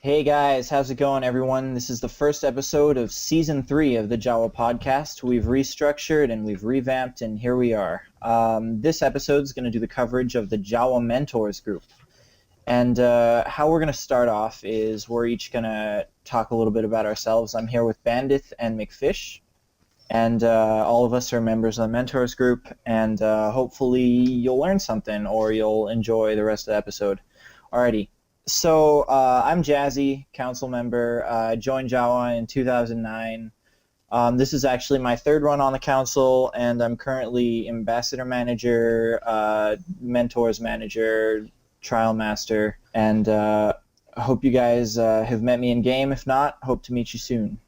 Hey guys, how's it going, everyone? This is the first episode of Season 3 of the JAWA podcast. We've restructured and we've revamped, and here we are. This episode is going to do the coverage of the JAWA Mentors group. And how we're going to start off is we're each going to talk a little bit about ourselves. I'm here with Bandeth and McFish, and all of us are members of the Mentors group, and hopefully you'll learn something or you'll enjoy the rest of the episode. Alrighty. So I'm Jazzy, council member. I joined JAWA in 2009. This is actually my third run on the council, and I'm currently ambassador manager, mentors manager, trial master, and I hope you guys have met me in game. If not, hope to meet you soon.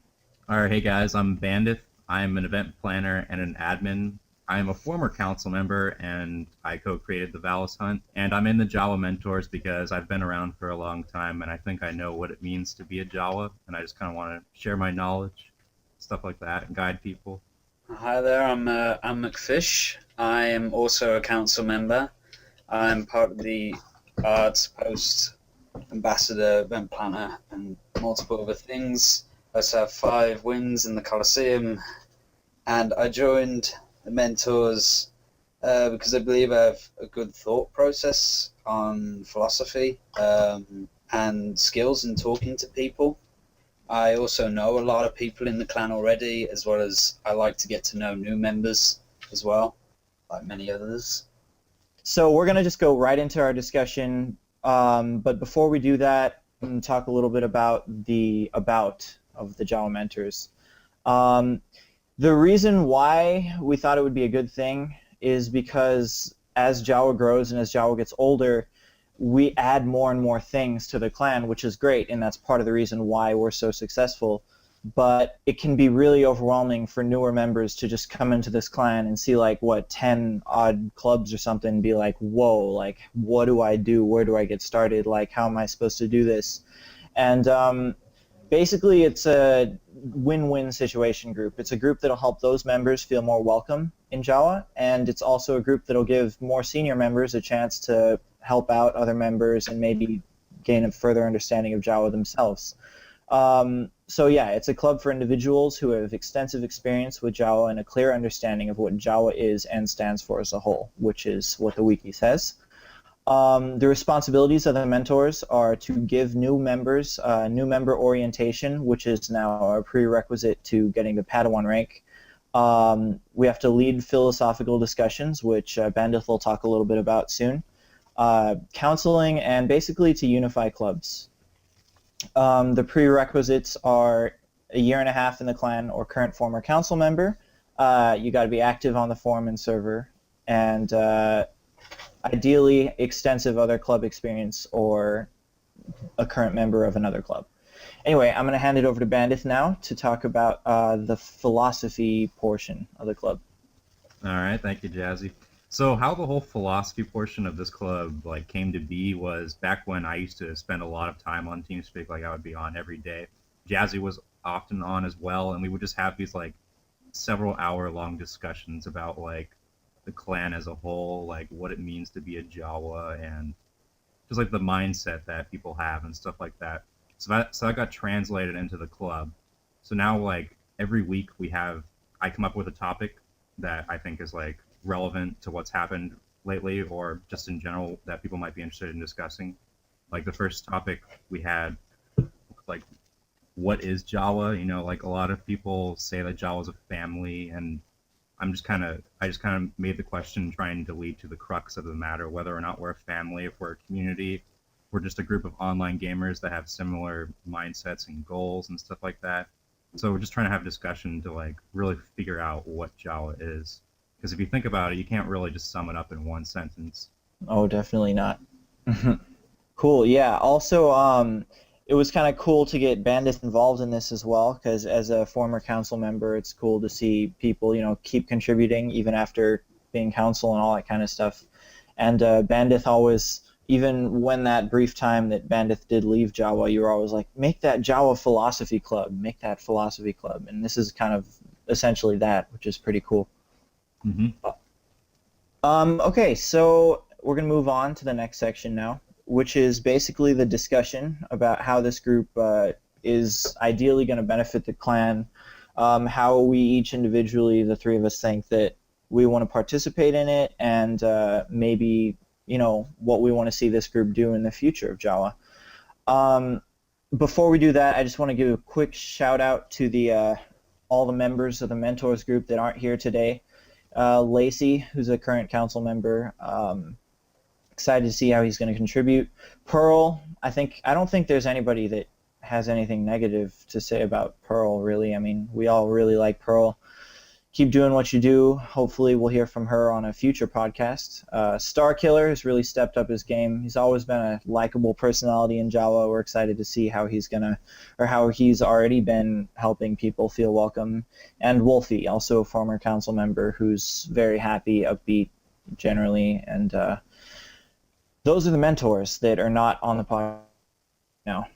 All right, hey guys, I'm Bandit. I'm an event planner and an admin. I'm a former council member, and I co-created the Valis Hunt, and I'm in the JAWA Mentors because I've been around for a long time, and I think I know what it means to be a JAWA, and I just kind of want to share my knowledge, stuff like that, and guide people. Hi there, I'm McFish. I am also a council member. I'm part of the arts post ambassador, event planner, and multiple other things. I also have 5 wins in the Coliseum, and I joined the Mentors because I believe I have a good thought process on philosophy and skills in talking to people. I also know a lot of people in the clan already, as well as I like to get to know new members as well, like many others. So we're going to just go right into our discussion, but before we do that, I'm going to talk a little bit about the about of the JAWA Mentors. The reason why we thought it would be a good thing is because as JAWA grows and as JAWA gets older, we add more and more things to the clan, which is great, and that's part of the reason why we're so successful. But it can be really overwhelming for newer members to just come into this clan and see, like, 10 odd clubs or something, and be like, whoa, like, what do I do? Where do I get started? Like, how am I supposed to do this? And basically, it's a win-win situation group. It's a group that'll help those members feel more welcome in JAWA, and it's also a group that'll give more senior members a chance to help out other members and maybe gain a further understanding of JAWA themselves. So yeah, it's a club for individuals who have extensive experience with JAWA and a clear understanding of what JAWA is and stands for as a whole, which is what the wiki says. The responsibilities of the mentors are to give new members new member orientation, which is now a prerequisite to getting the Padawan rank. We have to lead philosophical discussions, which Bandeth will talk a little bit about soon. Counseling, and basically to unify clubs. The prerequisites are a year and a half in the clan or current former council member. You got to be active on the forum and server, and ideally extensive other club experience or a current member of another club. Anyway, I'm going to hand it over to Bandith now to talk about the philosophy portion of the club. All right, thank you, Jazzy. So how the whole philosophy portion of this club came to be was back when I used to spend a lot of time on TeamSpeak. I would be on every day. Jazzy was often on as well, and we would just have these several hour-long discussions about the clan as a whole, what it means to be a JAWA, and just the mindset that people have and stuff like that. So that got translated into the club. So now every week I come up with a topic that I think is relevant to what's happened lately or just in general that people might be interested in discussing. The first topic we had, what is JAWA? A lot of people say that JAWA is a family, and I just kind of made the question trying to lead to the crux of the matter, whether or not we're a family, if we're a community, we're just a group of online gamers that have similar mindsets and goals and stuff like that. So we're just trying to have discussion to really figure out what JAWA is. Because if you think about it, you can't really just sum it up in one sentence. Oh, definitely not. Cool, yeah. Also, it was kind of cool to get Bandith involved in this as well, because as a former council member, it's cool to see people, keep contributing even after being council and all that kind of stuff. And Bandith always, even when that brief time that Bandith did leave JAWA, you were always like, make that JAWA philosophy club, make that philosophy club. And this is kind of essentially that, which is pretty cool. Mm-hmm. Okay, so we're going to move on to the next section now, which is basically the discussion about how this group is ideally going to benefit the clan, how we each individually, the three of us, think that we want to participate in it, and maybe, what we want to see this group do in the future of JAWA. Before we do that, I just want to give a quick shout out to all the members of the Mentors group that aren't here today. Lacey, who's a current council member, excited to see how he's going to contribute. Pearl, I don't think there's anybody that has anything negative to say about Pearl, really. I mean, we all really like Pearl. Keep doing what you do. Hopefully we'll hear from her on a future podcast. Starkiller has really stepped up his game. He's always been a likable personality in JAWA. We're excited to see how how he's already been helping people feel welcome. And Wolfie, also a former council member who's very happy, upbeat generally. And those are the mentors that are not on the podcast now.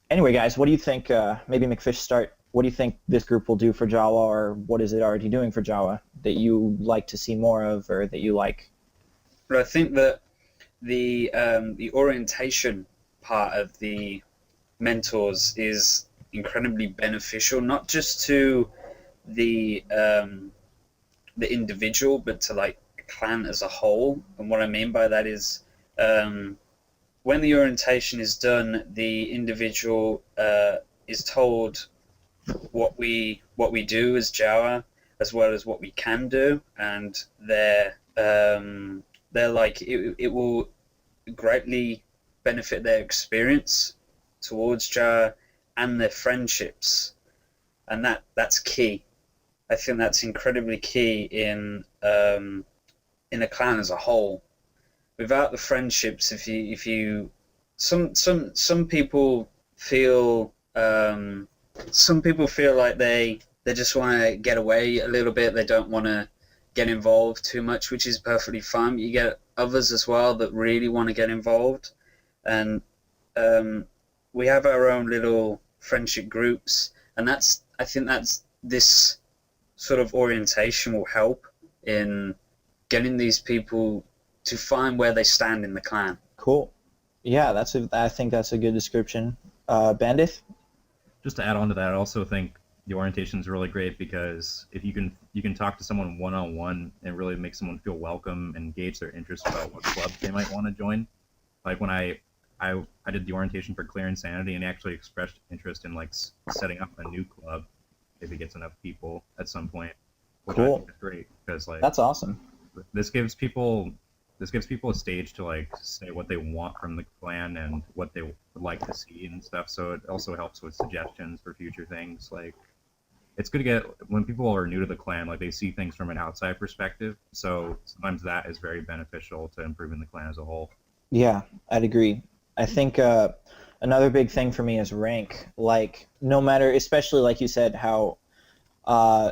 Anyway, guys, what do you think? Maybe McFish start. What do you think this group will do for JAWA, or what is it already doing for JAWA that you like to see more of, or that you like? But I think that the orientation part of the mentors is incredibly beneficial, not just to the individual, but to like the clan as a whole. And what I mean by that is, when the orientation is done, the individual is told what we do as JAWA, as well as what we can do, and they're like it will greatly benefit their experience towards JAWA and their friendships, and that's key. I think that's incredibly key in a clan as a whole. Without the friendships, if you some people feel like they just want to get away a little bit. They don't want to get involved too much, which is perfectly fine. But you get others as well that really want to get involved, and we have our own little friendship groups, and I think this sort of orientation will help in getting these people to find where they stand in the clan. Cool. Yeah, I think that's a good description. Bandith? Just to add on to that, I also think the orientation is really great because if you can talk to someone one-on-one and really make someone feel welcome and gauge their interest about what club they might want to join. Like when I did the orientation for Clear Insanity, and he actually expressed interest in like setting up a new club if he gets enough people at some point. Cool. I think is great because like that's awesome. This gives people a stage to like say what they want from the clan and what they would like to see and stuff. So it also helps with suggestions for future things. Like it's good to get when people are new to the clan, like they see things from an outside perspective. So sometimes that is very beneficial to improving the clan as a whole. Yeah, I'd agree. I think another big thing for me is rank. Like no matter, especially like you said, how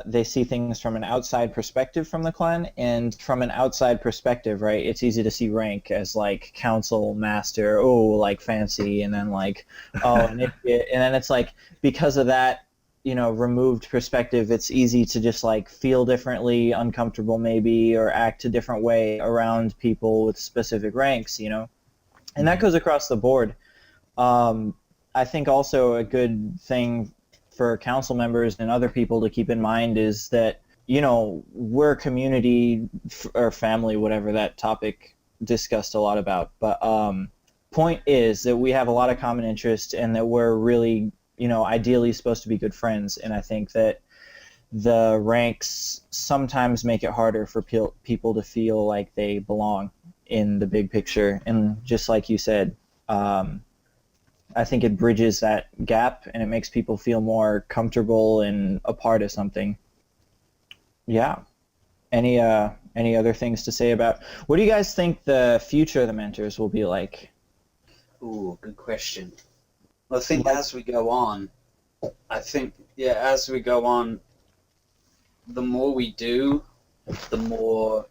they see things from an outside perspective from the clan, and from an outside perspective, right, it's easy to see rank as like council master, like fancy, and then like and then it's like because of that removed perspective, it's easy to just like feel differently, uncomfortable maybe, or act a different way around people with specific ranks, and that goes across the board. I think also a good thing for council members and other people to keep in mind is that, we're a community or family, whatever that topic discussed a lot about. But point is that we have a lot of common interests and that we're really, ideally supposed to be good friends. And I think that the ranks sometimes make it harder for people to feel like they belong in the big picture. And just like you said, I think it bridges that gap and it makes people feel more comfortable and a part of something. Yeah. Any other things to say about what do you guys think the future of the mentors will be like? Ooh, good question. Well, I think as we go on, the more we do, the more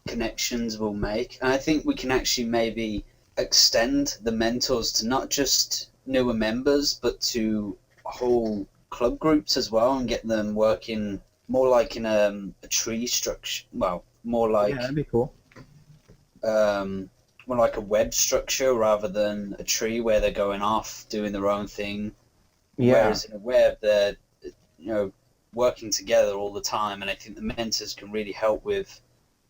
connections we'll make. And I think we can actually maybe extend the mentors to not just newer members, but to whole club groups as well, and get them working more like in a tree structure. Well, more like that'd be cool. more like a web structure rather than a tree where they're going off doing their own thing. Yeah. Whereas in a web, they're working together all the time, and I think the mentors can really help with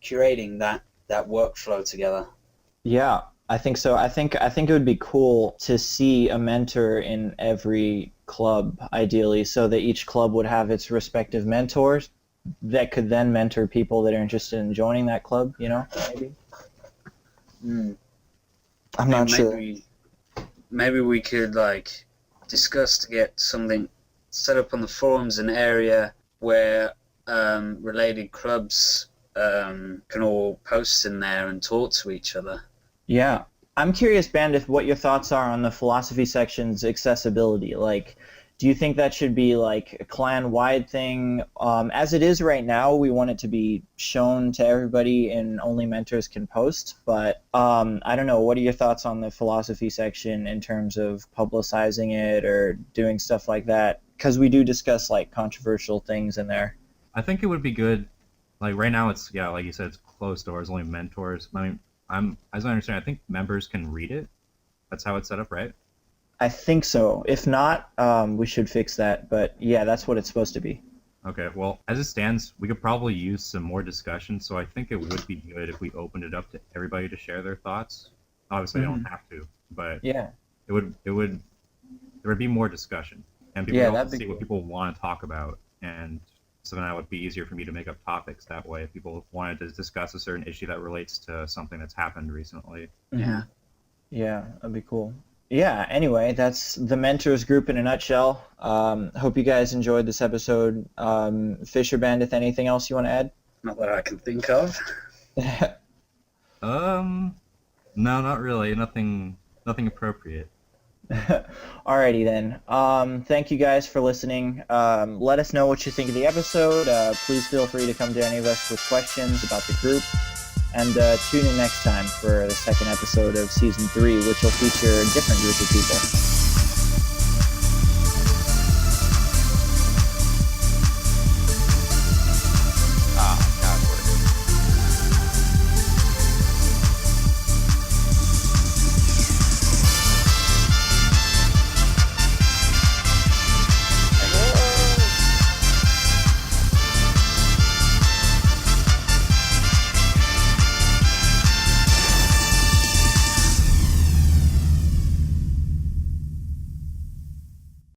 curating that workflow together. Yeah, I think so. I think it would be cool to see a mentor in every club, ideally, so that each club would have its respective mentors that could then mentor people that are interested in joining that club, maybe. I'm not sure. Maybe we could discuss to get something set up on the forums, an area where related clubs can all post in there and talk to each other. Yeah. I'm curious, Bandith, what your thoughts are on the philosophy section's accessibility. Like, do you think that should be like a clan-wide thing? As it is right now, we want it to be shown to everybody and only mentors can post. But I don't know. What are your thoughts on the philosophy section in terms of publicizing it or doing stuff like that? Because we do discuss like controversial things in there. I think it would be good. Like right now, it's like you said, it's closed doors, only mentors. I mean, as I understand, I think members can read it. That's how it's set up, right? I think so. If not, we should fix that. But yeah, that's what it's supposed to be. Okay, well, as it stands, we could probably use some more discussion, so I think it would be good if we opened it up to everybody to share their thoughts. Obviously, they don't have to, but Yeah. there would be more discussion, and people would see what people want to talk about, and so then that would be easier for me to make up topics that way if people wanted to discuss a certain issue that relates to something that's happened recently. Yeah. Yeah, that'd be cool. Yeah, anyway, that's the Mentors group in a nutshell. Hope you guys enjoyed this episode. Fish or Bandith, anything else you want to add? Not that I can think of. No, not really. Nothing appropriate. Alrighty then. Thank you guys for listening. Let us know what you think of the episode. Please feel free to come to any of us with questions about the group. And tune in next time for the second episode of Season 3, which will feature a different group of people.